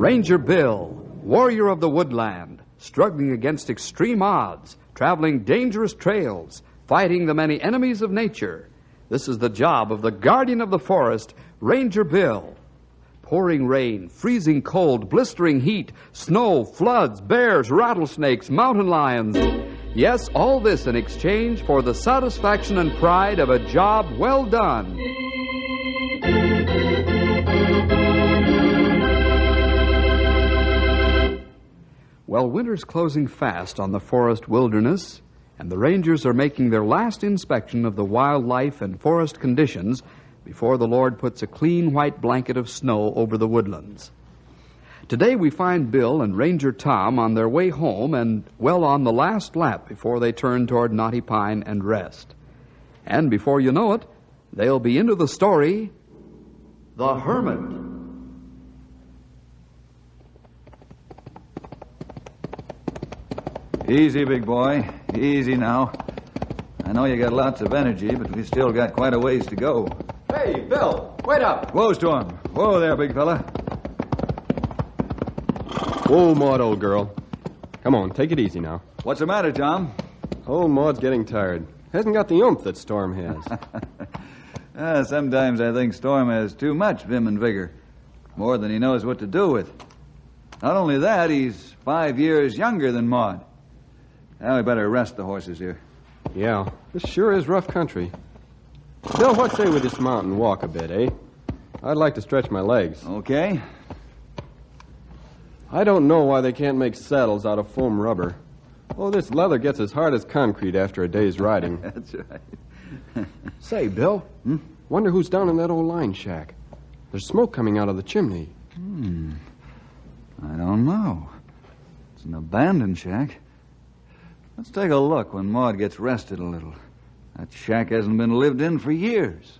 Ranger Bill, warrior of the woodland, struggling against extreme odds, traveling dangerous trails, fighting the many enemies of nature. This is the job of the guardian of the forest, Ranger Bill. Pouring rain, freezing cold, blistering heat, snow, floods, bears, rattlesnakes, mountain lions. Yes, all this in exchange for the satisfaction and pride of a job well done. Well, winter's closing fast on the forest wilderness, and the rangers are making their last inspection of the wildlife and forest conditions before the Lord puts a clean white blanket of snow over the woodlands. Today we find Bill and Ranger Tom on their way home and well on the last lap before they turn toward Knotty Pine and rest. And before you know it, they'll be into the story, The Hermit. Easy, big boy. Easy now. I know you got lots of energy, but we still got quite a ways to go. Hey, Bill, wait up. Whoa, Storm. Whoa there, big fella. Whoa, Maud, old girl. Come on, take it easy now. What's the matter, Tom? Old Maud's getting tired. Hasn't got the oomph that Storm has. Sometimes I think Storm has too much vim and vigor. More than he knows what to do with. Not only that, he's 5 years younger than Maud. Now we better rest the horses here. Yeah, this sure is rough country. Bill, what say we dismount and walk a bit, eh? I'd like to stretch my legs. Okay. I don't know why they can't make saddles out of foam rubber. Oh, this leather gets as hard as concrete after a day's riding. That's right. Say, Bill, wonder who's down in that old line shack. There's smoke coming out of the chimney. I don't know. It's an abandoned shack. Let's take a look when Maud gets rested a little. That shack hasn't been lived in for years.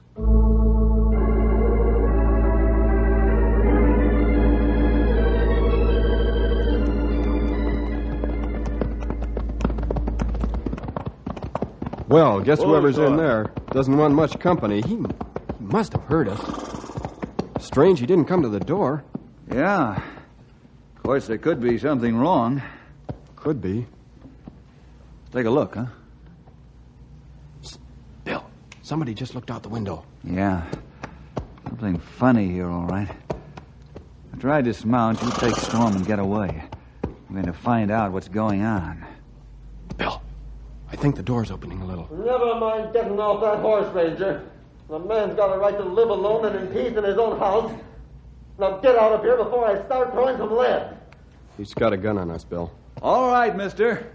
Well, guess whoever's in there doesn't want much company. He must have heard us. Strange he didn't come to the door. Yeah. Of course, there could be something wrong. Could be. Take a look, huh? Bill, somebody just looked out the window. Yeah. Something funny here, all right. After I dismount, you take Storm and get away. I'm going to find out what's going on. Bill, I think the door's opening a little. Never mind getting off that horse, Ranger. The man's got a right to live alone and in peace in his own house. Now get out of here before I start throwing some lead. He's got a gun on us, Bill. All right, mister.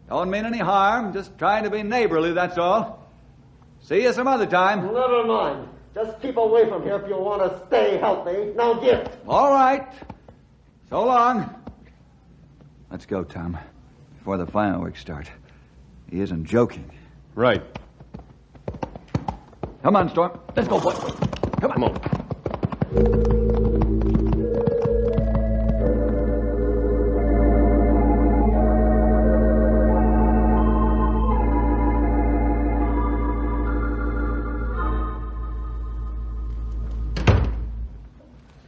Don't mean any harm. Just trying to be neighborly, that's all. See you some other time. Never mind. Just keep away from here if you want to stay healthy. Now get. All right. So long. Let's go, Tom, before the fireworks start. He isn't joking. Right. Come on, Storm. Let's go, boy. Come on.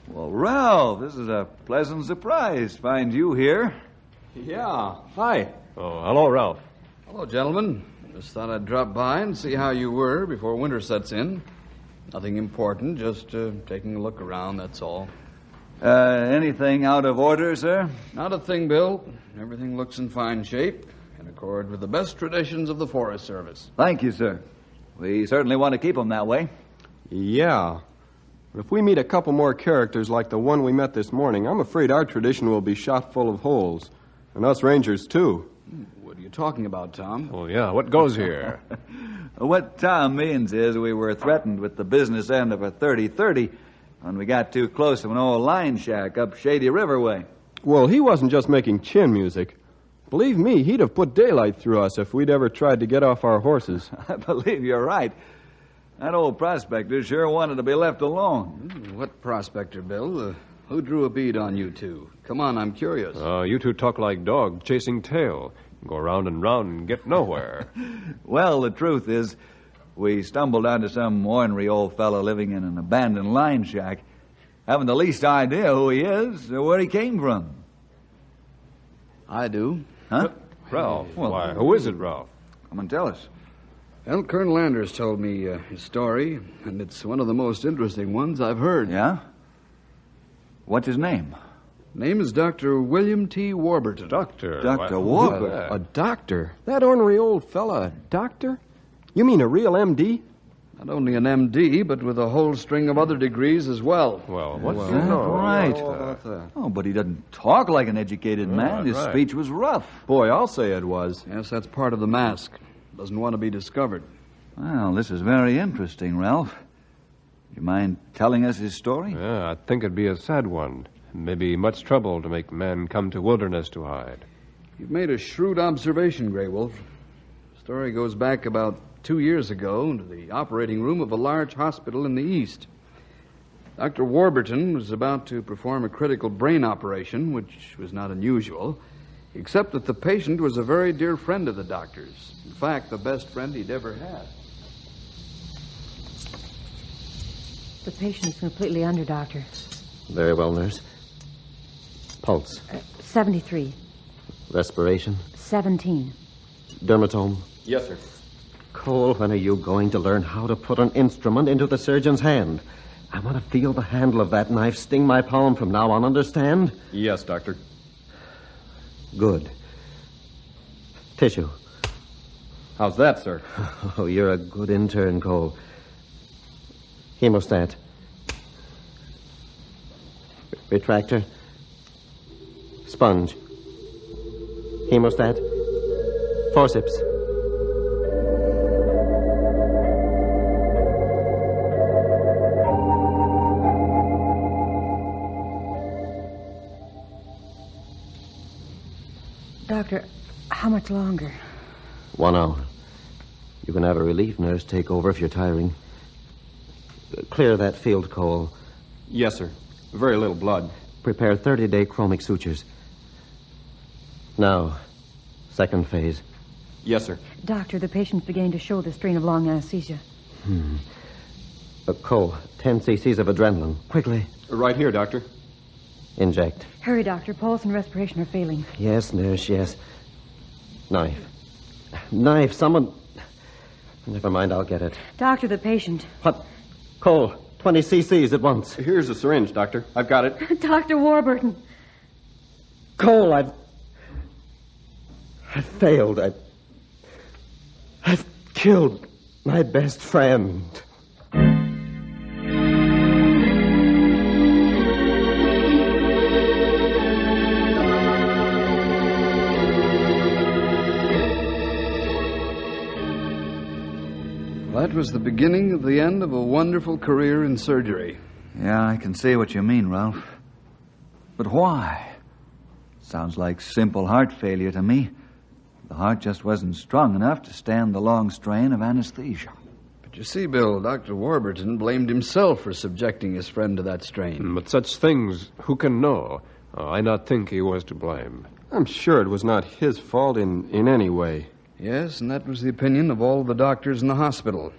Well, Ralph, this is a pleasant surprise to find you here. Yeah. Hi. Oh, hello, Ralph. Hello, gentlemen. Just thought I'd drop by and see how you were before winter sets in. Nothing important, just taking a look around, that's all. Anything out of order, sir? Not a thing, Bill. Everything looks in fine shape, in accord with the best traditions of the Forest Service. Thank you, sir. We certainly want to keep them that way. Yeah. If we meet a couple more characters like the one we met this morning, I'm afraid our tradition will be shot full of holes. And us rangers, too. What are you talking about, Tom? Oh, yeah, what goes here? What Tom means is we were threatened with the business end of a 30-30 when we got too close to an old line shack up Shady River way. Well, he wasn't just making chin music. Believe me, he'd have put daylight through us if we'd ever tried to get off our horses. I believe you're right. That old prospector sure wanted to be left alone. What prospector, Bill? Who drew a bead on you two? Come on, I'm curious. You two talk like dogs chasing tail. Go round and round and get nowhere. Well, the truth is, we stumbled onto some ornery old fellow living in an abandoned line shack. haven't the least idea who he is or where he came from. I do. Huh? Ralph. Well- Why, who is it, Ralph? Come and tell us. Well, Colonel Anders told me his story, and it's one of the most interesting ones I've heard. Yeah? What's his name? Name is Dr. William T. Warburton. Doctor. Dr. Why, Warburton. who's that? A doctor? That ornery old fella, a doctor? You mean a real M.D.? Not only an M.D., but with a whole string of other degrees as well. Well, what's Well, your no? right. How about that? Oh, but he doesn't talk like an educated man. His right. speech was rough. Boy, I'll say it was. Yes, that's part of the mask. Doesn't want to be discovered. Well, this is very interesting, Ralph. You mind telling us his story? Yeah, I think it'd be a sad one. Maybe much trouble to make men come to wilderness to hide. You've made a shrewd observation, Grey Wolf. The story goes back about 2 years ago into the operating room of a large hospital in the East. Dr. Warburton was about to perform a critical brain operation, which was not unusual, except that the patient was a very dear friend of the doctor's. In fact, the best friend he'd ever had. The patient's completely under, Doctor. Very well, nurse. Pulse. 73. Respiration. 17. Dermatome. Yes, sir. Cole, when are you going to learn how to put an instrument into the surgeon's hand? I want to feel the handle of that knife sting my palm from now on, understand? Yes, doctor. Good. Tissue. How's that, sir? Oh, you're a good intern, Cole. Hemostat. Retractor. Sponge. Hemostat. Forceps. Doctor, how much longer? 1 hour. You can have a relief nurse take over if you're tiring. Clear that field, Cole. Yes, sir. Very little blood. Prepare 30-day chromic sutures. Now, second phase. Yes, sir. Doctor, the patient's beginning to show the strain of long anesthesia. Cole, 10 cc's of adrenaline. Quickly. Right here, doctor. Inject. Hurry, Doctor. Pulse and respiration are failing. Yes, nurse, yes. Knife. Knife, someone... Never mind, I'll get it. Doctor, the patient. What? Cole, 20 cc's at once. Here's a syringe, doctor. I've got it. Dr. Warburton. Cole, I've failed. I've killed my best friend. That was the beginning of the end of a wonderful career in surgery. Yeah, I can see what you mean, Ralph. But why? Sounds like simple heart failure to me. The heart just wasn't strong enough to stand the long strain of anesthesia. But you see, Bill, Dr. Warburton blamed himself for subjecting his friend to that strain. But such things, who can know? I not think he was to blame. I'm sure it was not his fault in any way. Yes, and that was the opinion of all the doctors in the hospital.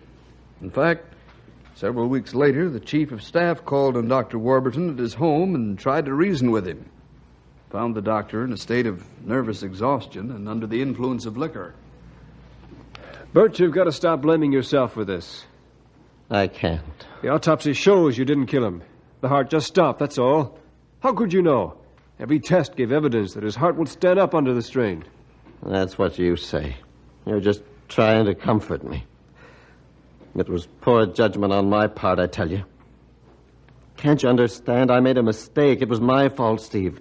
In fact, several weeks later, the chief of staff called on Dr. Warburton at his home and tried to reason with him. Found the doctor in a state of nervous exhaustion and under the influence of liquor. Bert, you've got to stop blaming yourself for this. I can't. The autopsy shows you didn't kill him. The heart just stopped, that's all. How could you know? Every test gave evidence that his heart would stand up under the strain. That's what you say. You're just trying to comfort me. It was poor judgment on my part, I tell you. Can't you understand? I made a mistake. It was my fault, Steve.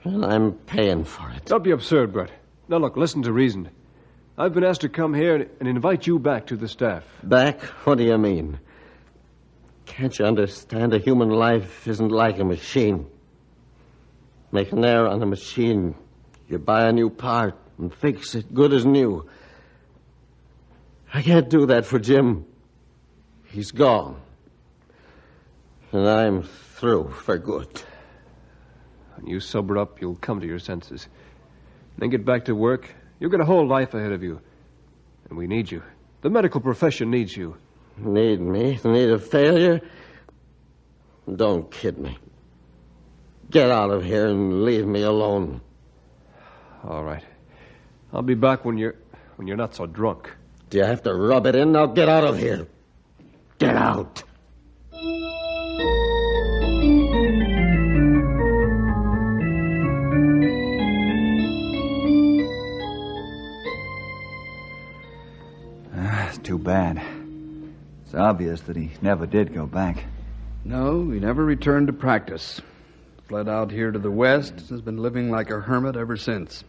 And I'm paying for it. Don't be absurd, Brett. Now, look, listen to reason. I've been asked to come here and invite you back to the staff. Back? What do you mean? Can't you understand? A human life isn't like a machine. Make an error on a machine. You buy a new part and fix it good as new. I can't do that for Jim. He's gone. And I'm through for good. When you sober up, you'll come to your senses. Then get back to work. You've got a whole life ahead of you. And we need you. The medical profession needs you. Need me? Need a failure? Don't kid me. Get out of here and leave me alone. All right. I'll be back when you're not so drunk. Do you have to rub it in? Now get out of here. Get out. It's too bad. It's obvious that he never did go back. No, he never returned to practice. Fled out here to the west, has been living like a hermit ever since.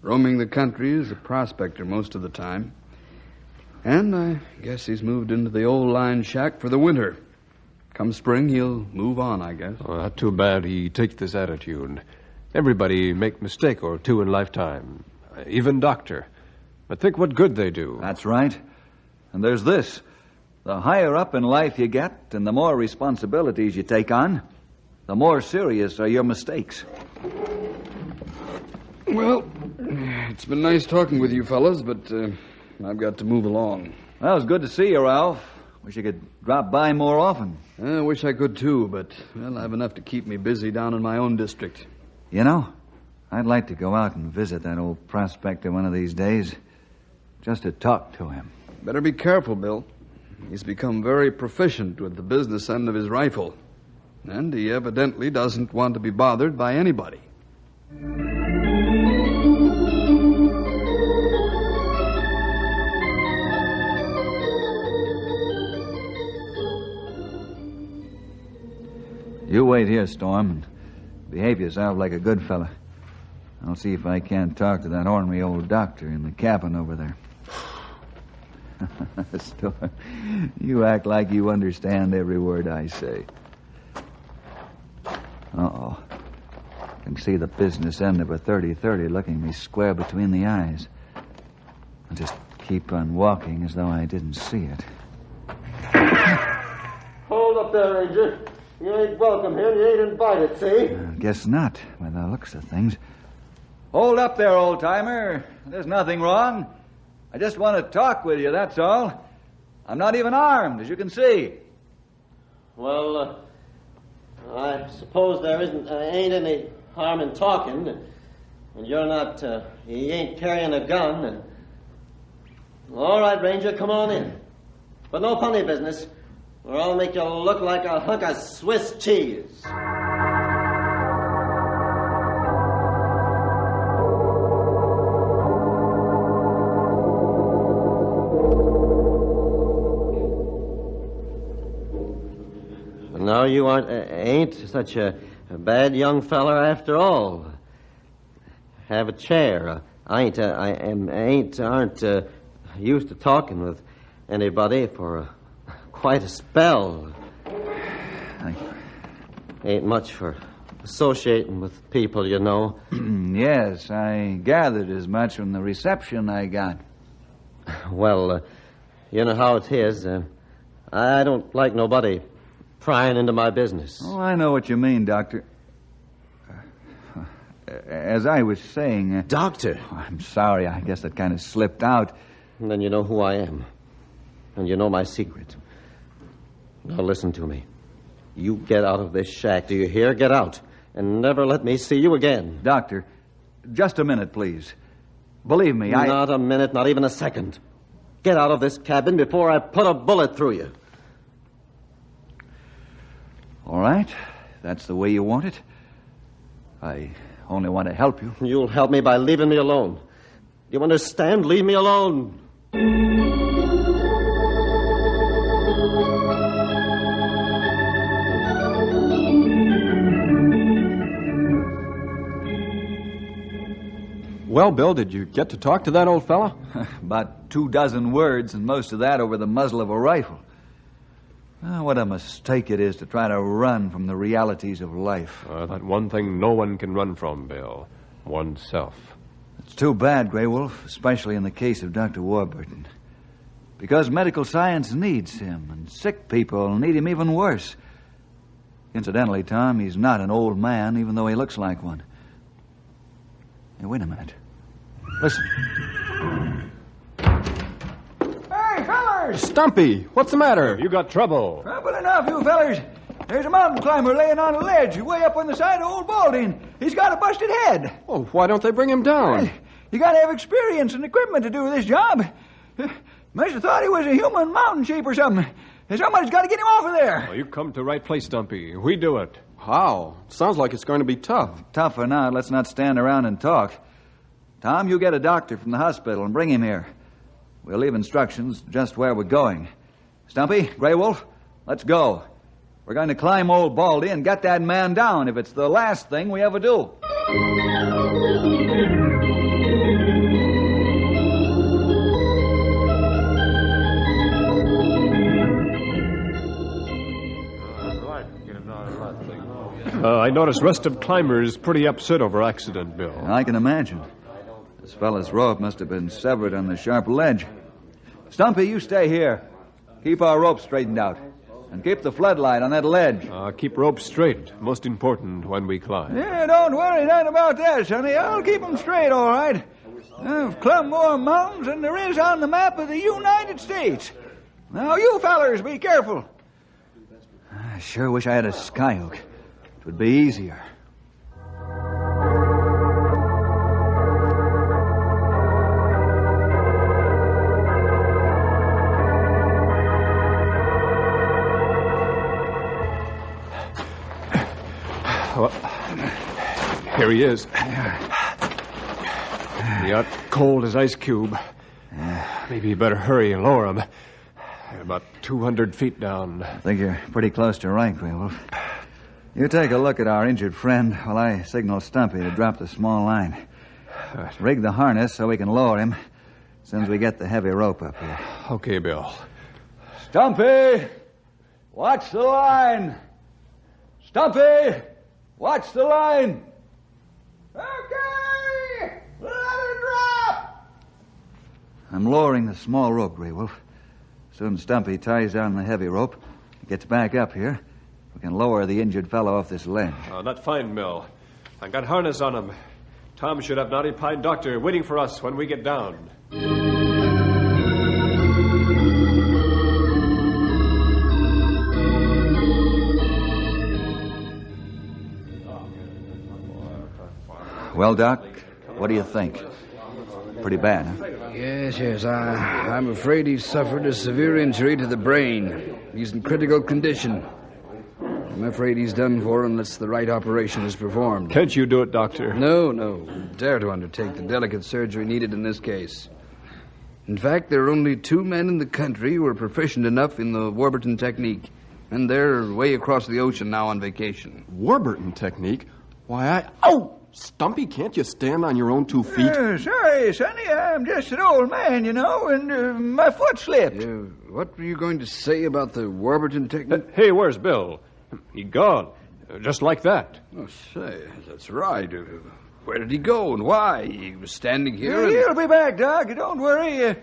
Roaming the country as a prospector most of the time. And I guess he's moved into the old line shack for the winter. Come spring, he'll move on, I guess. Oh, not too bad he takes this attitude. Everybody make mistake or two in lifetime. Even doctor. But think what good they do. That's right. And there's this. The higher up in life you get and the more responsibilities you take on, the more serious are your mistakes. Well, it's been nice talking with you fellas, but I've got to move along. Well, it's good to see you, Ralph. Wish you could drop by more often. I wish I could, too, but, well, I have enough to keep me busy down in my own district. You know, I'd like to go out and visit that old prospector one of these days, just to talk to him. Better be careful, Bill. He's become very proficient with the business end of his rifle. And he evidently doesn't want to be bothered by anybody. You wait here, Storm, and behave yourself like a good fella. I'll see if I can't talk to that ornery old doctor in the cabin over there. Storm, you act like you understand every word I say. Uh-oh. I can see the business end of a 30-30 looking me square between the eyes. I'll just keep on walking as though I didn't see it. Hold up there, Ranger. You ain't welcome here, and you ain't invited, see? Guess not, by the looks of things. Hold up there, old-timer. There's nothing wrong. I just want to talk with you, that's all. I'm not even armed, as you can see. Well, I suppose there ain't any harm in talking. And you're not, you ain't carrying a gun. All right, Ranger, come on in. But no funny business, or I'll make you look like a hunk of Swiss cheese. No, you ain't such a bad young feller after all. Have a chair. I aren't used to talking with anybody for quite a spell. Ain't much for associating with people, you know. Yes, I gathered as much from the reception I got. Well, you know how it is. I don't like nobody prying into my business. Oh, I know what you mean, Doctor. As I was saying... Doctor? I'm sorry, I guess that kind of slipped out. And then you know who I am. And you know my secret. Now listen to me. You get out of this shack, do you hear? Get out. And never let me see you again. Doctor, just a minute, please. Believe me, Not a minute, not even a second. Get out of this cabin before I put a bullet through you. All right, that's the way you want it. I only want to help you. You'll help me by leaving me alone. You understand? Leave me alone. Well, Bill, did you get to talk to that old fella? About 24 words, and most of that over the muzzle of a rifle. What a mistake it is to try to run from the realities of life. That one thing no one can run from, Bill. Oneself. It's too bad, Grey Wolf, especially in the case of Dr. Warburton. Because medical science needs him, and sick people need him even worse. Incidentally, Tom, he's not an old man, even though he looks like one. Hey, wait a minute. Listen. Hey, fellers! Stumpy, what's the matter? You got trouble. Trouble enough, you fellers. There's a mountain climber laying on a ledge way up on the side of Old Baldy. He's got a busted head. Oh, why don't they bring him down? You got to have experience and equipment to do this job. Must have thought he was a human mountain sheep or something. Somebody's got to get him off of there. Well, you come to the right place, Stumpy. We do it. How? Sounds like it's going to be tough. Tougher now. Let's not stand around and talk. Tom, you get a doctor from the hospital and bring him here. We'll leave instructions just where we're going. Stumpy, Grey Wolf, let's go. We're going to climb Old Baldy and get that man down if it's the last thing we ever do. I noticed rest of climbers pretty upset over accident, Bill. I can imagine. This fellow's rope must have been severed on the sharp ledge. Stumpy, you stay here. Keep our rope straightened out. And keep the floodlight on that ledge. Keep rope straight. Most important when we climb. Yeah, don't worry none about that, sonny. I'll keep 'em straight, all right. I've climbed more mountains than there is on the map of the United States. Now, you fellers, be careful. I sure wish I had a skyhook. It would be easier. Well, here he is. He out cold as ice cube. Maybe you better hurry and lower him. About 200 feet down. I think you're pretty close to right, Grey Wolf. You take a look at our injured friend while I signal Stumpy to drop the small line. Rig the harness so we can lower him as soon as we get the heavy rope up here. Okay, Bill. Stumpy! Watch the line! Stumpy! Watch the line! Okay! Let her drop! I'm lowering the small rope, Grey Wolf. Soon Stumpy ties down the heavy rope and gets back up here. We can lower the injured fellow off this ledge. Not fine, Bill. I got harness on him. Tom should have Naughty Pine Doctor waiting for us when we get down. Well, Doc, what do you think? Pretty bad, huh? Yes. I'm afraid he's suffered a severe injury to the brain. He's in critical condition. I'm afraid he's done for unless the right operation is performed. Can't you do it, Doctor? No. Dare to undertake the delicate surgery needed in this case. In fact, there are only 2 men in the country who are proficient enough in the Warburton technique. And they're way across the ocean now on vacation. Warburton technique? Why, Oh! Stumpy, can't you stand on your own 2 feet? Sorry, Sonny. I'm just an old man, you know, and my foot slipped. What were you going to say about the Warburton technique? Hey, where's Bill? He gone. Just like that. Oh, say, that's right. Where did he go and why? He was standing here and... He'll be back, Doc. Don't worry. You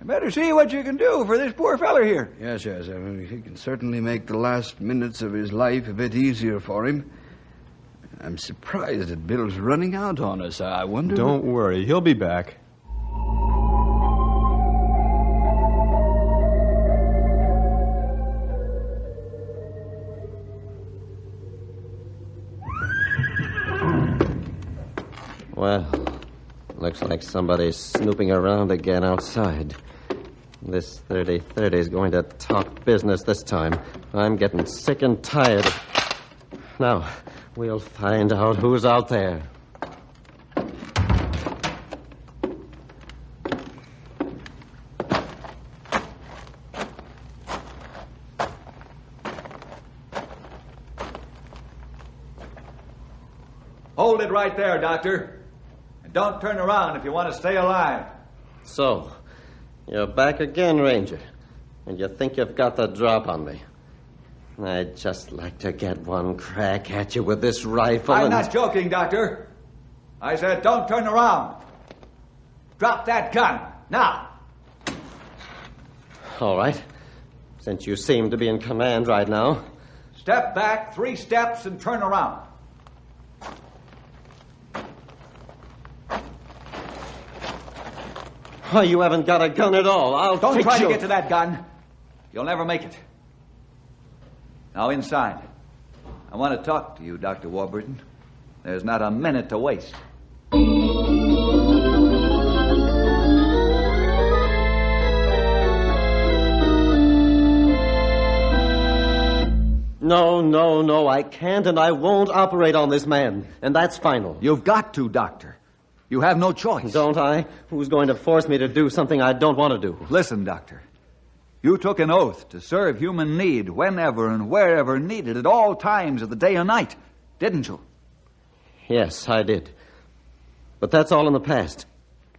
better see what you can do for this poor feller here. Yes. I mean, he can certainly make the last minutes of his life a bit easier for him. I'm surprised that Bill's running out on us. I wonder... Don't worry. He'll be back. Well, looks like somebody's snooping around again outside. This 30-30 is going to talk business this time. I'm getting sick and tired. Now, we'll find out who's out there. Hold it right there, Doctor. And don't turn around if you want to stay alive. So, you're back again, Ranger. And you think you've got the drop on me. I'd just like to get one crack at you with this rifle. I'm not joking, Doctor. I said don't turn around. Drop that gun, now. All right. Since you seem to be in command right now. Step back 3 steps and turn around. Oh, you haven't got a gun at all. Don't fix try you. to get to that gun. You'll never make it. Now inside. I want to talk to you, Dr. Warburton. There's not a minute to waste. No, I can't and I won't operate on this man. And that's final. You've got to, Doctor. You have no choice. Don't I? Who's going to force me to do something I don't want to do? Listen, Doctor. You took an oath to serve human need whenever and wherever needed at all times of the day and night, didn't you? Yes, I did. But that's all in the past.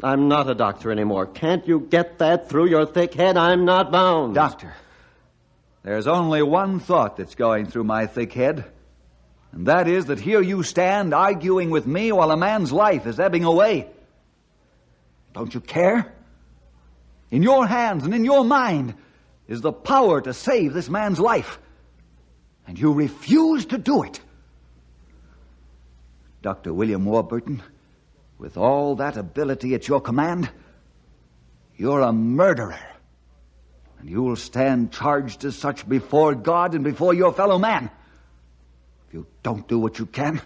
I'm not a doctor anymore. Can't you get that through your thick head? I'm not bound. Doctor, there's only one thought that's going through my thick head, and that is that here you stand arguing with me while a man's life is ebbing away. Don't you care? In your hands and in your mind is the power to save this man's life, and you refuse to do it. Dr. William Warburton, with all that ability at your command, you're a murderer. And you'll stand charged as such before God and before your fellow man if you don't do what you can.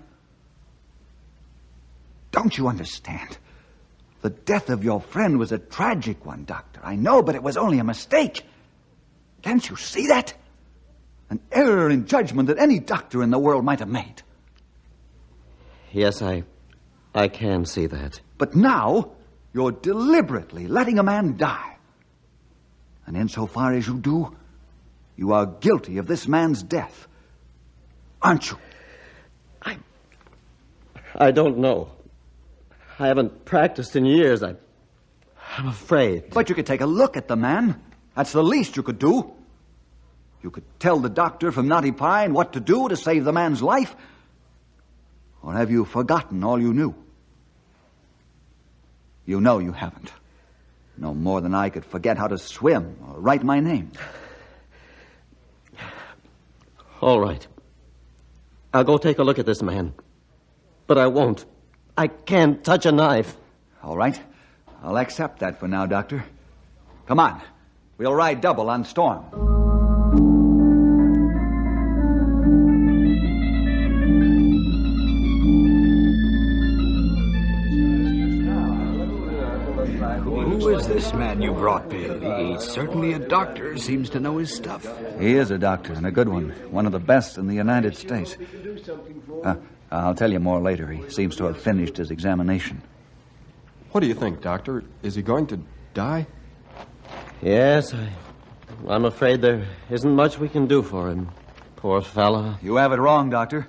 Don't you understand? The death of your friend was a tragic one, Doctor. I know, but it was only a mistake. Can't you see that? An error in judgment that any doctor in the world might have made. Yes, I can see that. But now, you're deliberately letting a man die. And insofar as you do, you are guilty of this man's death. Aren't you? I don't know. I haven't practiced in years. I'm afraid. But you could take a look at the man. That's the least you could do. You could tell the doctor from Knotty Pine what to do to save the man's life. Or have you forgotten all you knew? You know you haven't. No more than I could forget how to swim or write my name. All right. I'll go take a look at this man. But I won't. I can't touch a knife. All right. I'll accept that for now, Doctor. Come on. We'll ride double on Storm. Who is this man you brought, Bill? He's certainly a doctor. Seems to know his stuff. He is a doctor, and a good one. One of the best in the United States. I'll tell you more later. He seems to have finished his examination. What do you think, Doctor? Is he going to die? Yes, I'm afraid there isn't much we can do for him. Poor fella. You have it wrong, Doctor.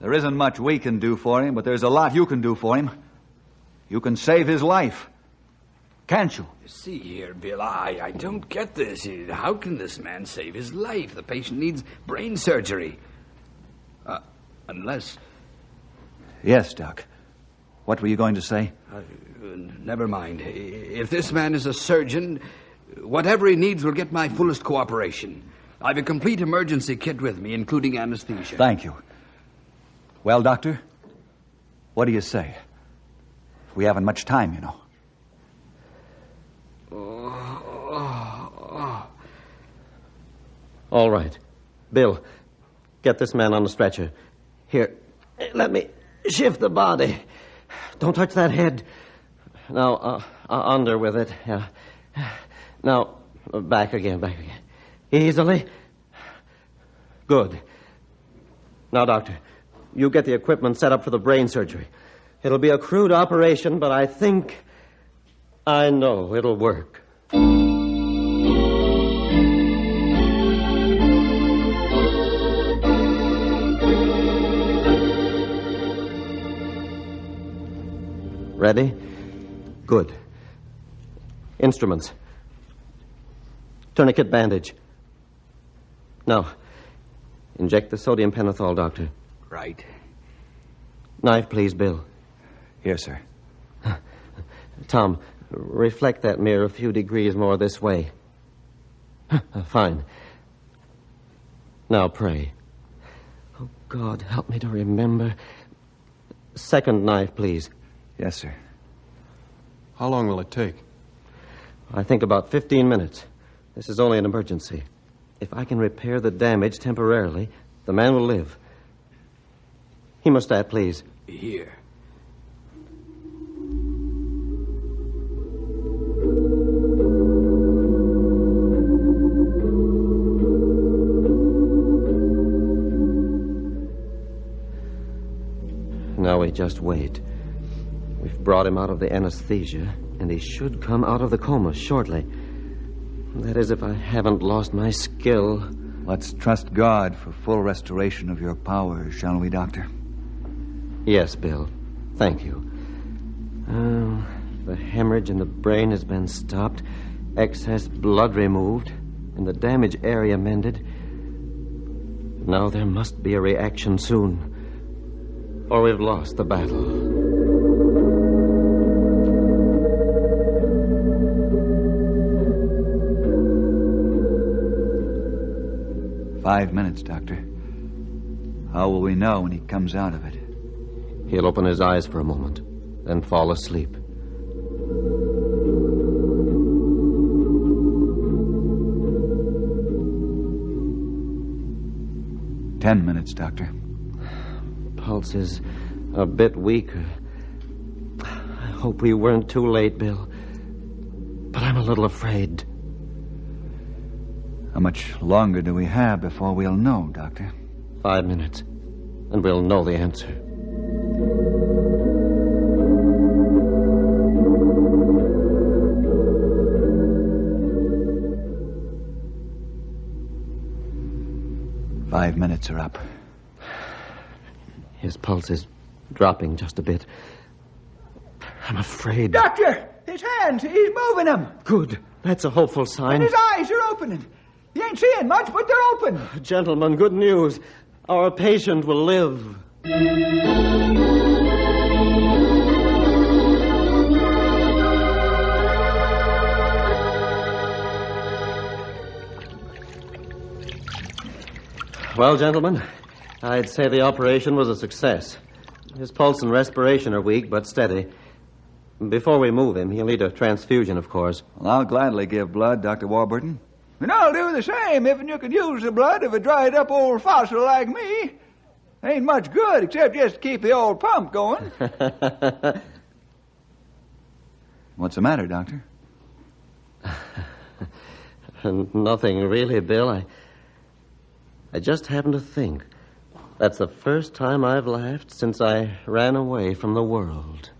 There isn't much we can do for him, but there's a lot you can do for him. You can save his life. Can't you? See here, Bill, I don't get this. How can this man save his life? The patient needs brain surgery. Unless... Yes, Doc. What were you going to say? Never mind. If this man is a surgeon, whatever he needs will get my fullest cooperation. I've a complete emergency kit with me, including anesthesia. Thank you. Well, Doctor, what do you say? We haven't much time, you know. All right. Bill, get this man on the stretcher. Here, let me shift the body. Don't touch that head. Now, under with it. Now, back again. Easily. Good. Now, Doctor, you get the equipment set up for the brain surgery. It'll be a crude operation, but I think I know it'll work. Ready? Good. Instruments. Tourniquet bandage. Now, inject the sodium pentothal, Doctor. Right. Knife, please, Bill. Here, sir. Tom, reflect that mirror a few degrees more this way. Fine. Now pray. Oh, God, help me to remember. Second knife, please. Yes, sir. How long will it take? I think about 15 minutes. This is only an emergency. If I can repair the damage temporarily, the man will live. Hemostat, please. Here. Now we just wait. We've brought him out of the anesthesia, and he should come out of the coma shortly. That is, if I haven't lost my skill. Let's trust God for full restoration of your powers, shall we, Doctor? Yes, Bill. Thank you. The hemorrhage in the brain has been stopped, excess blood removed, and the damaged area mended. Now there must be a reaction soon, or we've lost the battle. 5 minutes, Doctor. How will we know when he comes out of it? He'll open his eyes for a moment, then fall asleep. Ten minutes, Doctor. Pulse is a bit weaker. I hope we weren't too late, Bill. But I'm a little afraid. How much longer do we have before we'll know, Doctor? 5 minutes, and we'll know the answer. Five minutes are up. His pulse is dropping just a bit. I'm afraid. Doctor! His hands! He's moving them! Good. That's a hopeful sign. And his eyes are opening. He ain't seeing much, but they're open. Gentlemen, good news. Our patient will live. Well, gentlemen, I'd say the operation was a success. His pulse and respiration are weak, but steady. Before we move him, he'll need a transfusion, of course. Well, I'll gladly give blood, Dr. Warburton. And I'll do the same if you could use the blood of a dried-up old fossil like me. Ain't much good except just to keep the old pump going. What's the matter, Doctor? Nothing really, Bill. I just happened to think that's the first time I've laughed since I ran away from the world.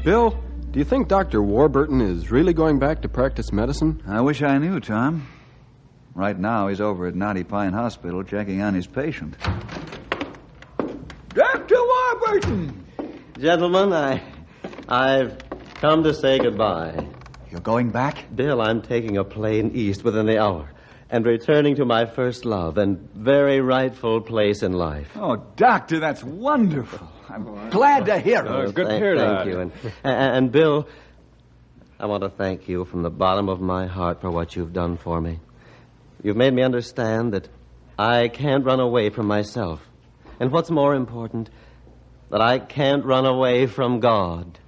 Bill, do you think Dr. Warburton is really going back to practice medicine? I wish I knew, Tom. Right now, he's over at Knotty Pine Hospital checking on his patient. Dr. Warburton! Gentlemen, I've come to say goodbye. You're going back? Bill, I'm taking a plane east within the hour and returning to my first love and very rightful place in life. Oh, Doctor, that's wonderful. I'm glad to hear it. Good to hear that. Thank you. And Bill, I want to thank you from the bottom of my heart for what you've done for me. You've made me understand that I can't run away from myself. And what's more important, that I can't run away from God.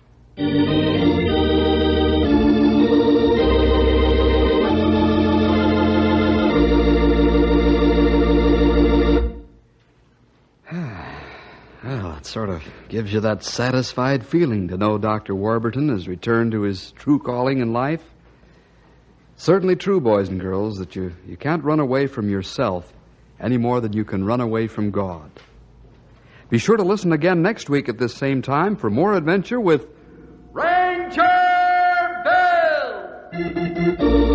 Well, it sort of gives you that satisfied feeling to know Dr. Warburton has returned to his true calling in life. Certainly true, boys and girls, that you can't run away from yourself any more than you can run away from God. Be sure to listen again next week at this same time for more adventure with Ranger Bill!